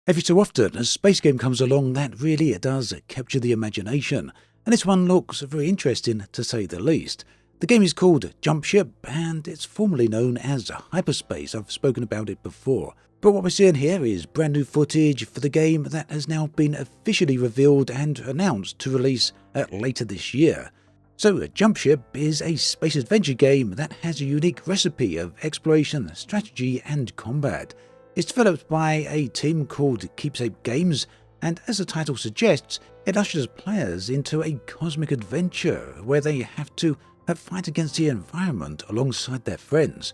Every so often, a space game comes along that really does capture the imagination, and this one looks very interesting to say the least. The game is called Jump Ship, and it's formerly known as Hyperspace. I've spoken about it before. But what we're seeing here is brand new footage for the game that has now been officially revealed and announced to release later this year. So Jump Ship is a space adventure game that has a unique recipe of exploration, strategy and combat. It's developed by a team called Keepsake Games, and as the title suggests, it ushers players into a cosmic adventure where they have to fight against the environment alongside their friends.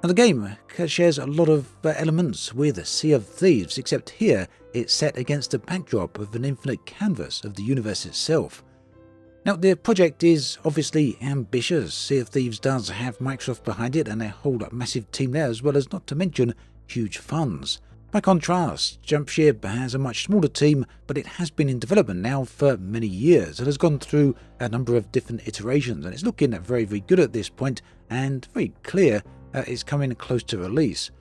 Now the game shares a lot of elements with Sea of Thieves, except here it's set against the backdrop of an infinite canvas of the universe itself. Now the project is obviously ambitious. Sea of Thieves does have Microsoft behind it and a whole massive team there, as well as not to mention huge funds. By contrast, Jump Ship has a much smaller team, but it has been in development now for many years. It has gone through a number of different iterations, and it's looking very, very good at this point, and very clear it's coming close to release.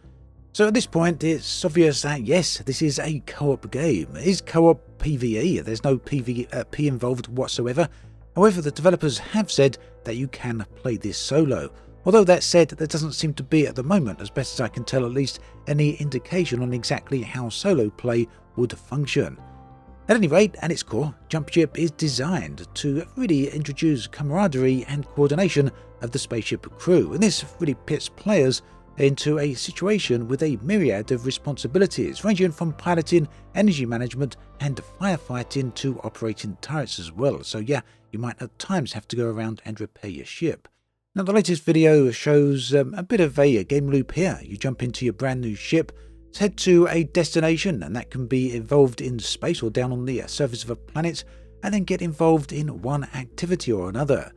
So at this point, it's obvious that yes, this is a co-op game. It is co-op PvE, there's no PvP involved whatsoever. However, the developers have said that you can play this solo. Although that said, there doesn't seem to be at the moment, as best as I can tell at least, any indication on exactly how solo play would function. At any rate, at its core, Jump Ship is designed to really introduce camaraderie and coordination of the spaceship crew, and this really pits players into a situation with a myriad of responsibilities, ranging from piloting, energy management and firefighting to operating turrets as well. So yeah, you might at times have to go around and repair your ship. Now the latest video shows a bit of a game loop here. You jump into your brand new ship, head to a destination, and that can be involved in space or down on the surface of a planet, and then get involved in one activity or another.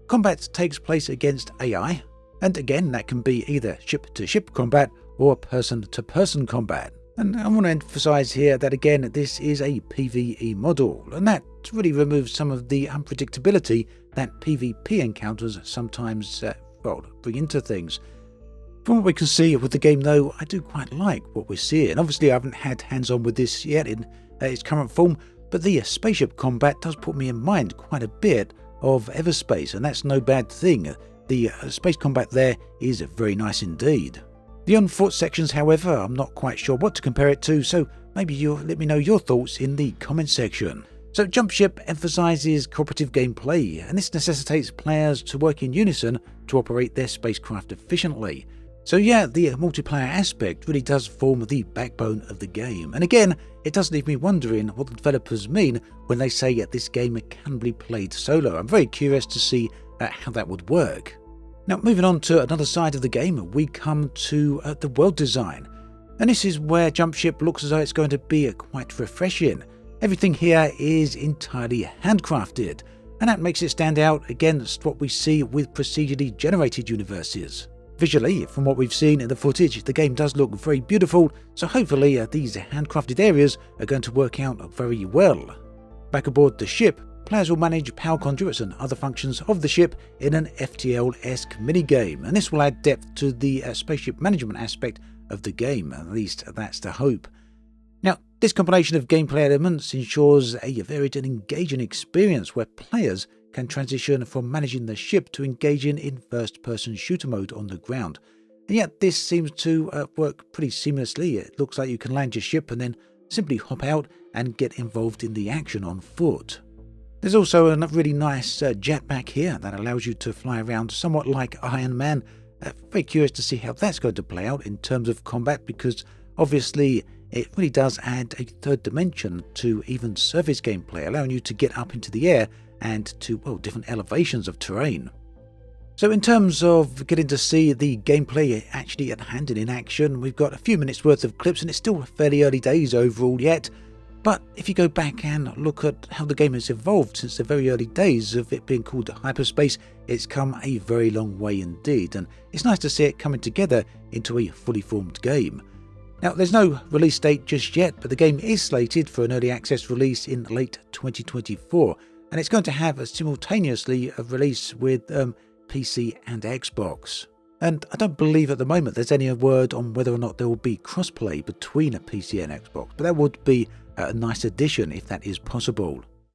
Combat takes place against AI, and again that can be either ship-to-ship combat or person-to-person combat. And I want to emphasize here that again this is a PvE model, and that really removes some of the unpredictability that PvP encounters sometimes bring into things. From what we can see with the game though, I do quite like what we're seeing. Obviously I haven't had hands-on with this yet in its current form, but the spaceship combat does put me in mind quite a bit of Everspace, and that's no bad thing. The space combat there is very nice indeed. The on-foot sections, however, I'm not quite sure what to compare it to, so maybe you'll let me know your thoughts in the comment section. So Jump Ship emphasizes cooperative gameplay, and this necessitates players to work in unison to operate their spacecraft efficiently. So yeah, the multiplayer aspect really does form the backbone of the game, and again, it does leave me wondering what the developers mean when they say this game can be played solo. I'm very curious to see how that would work. Now moving on to another side of the game, we come to the world design, and this is where Jump Ship looks as though it's going to be quite refreshing. Everything here is entirely handcrafted, and that makes it stand out against what we see with procedurally generated universes. Visually, from what we've seen in the footage, the game does look very beautiful, so hopefully these handcrafted areas are going to work out very well. Back aboard the ship, players will manage power conduits and other functions of the ship in an FTL-esque minigame, and this will add depth to the spaceship management aspect of the game, at least that's the hope. Now, this combination of gameplay elements ensures a varied and engaging experience where players can transition from managing the ship to engaging in first-person shooter mode on the ground. And yet this seems to work pretty seamlessly. It looks like you can land your ship and then simply hop out and get involved in the action on foot. There's also a really nice jetpack here that allows you to fly around somewhat like Iron Man. Very curious to see how that's going to play out in terms of combat, because obviously it really does add a third dimension to even surface gameplay, allowing you to get up into the air and to different elevations of terrain. So in terms of getting to see the gameplay actually at hand and in action, we've got a few minutes worth of clips, and it's still fairly early days overall yet. But if you go back and look at how the game has evolved since the very early days of it being called Hyperspace, it's come a very long way indeed, and it's nice to see it coming together into a fully formed game. Now, there's no release date just yet, but the game is slated for an early access release in late 2024, and it's going to have simultaneously a release with PC and Xbox. And I don't believe at the moment there's any word on whether or not there will be crossplay between a PC and Xbox, but that would be a nice addition if that is possible.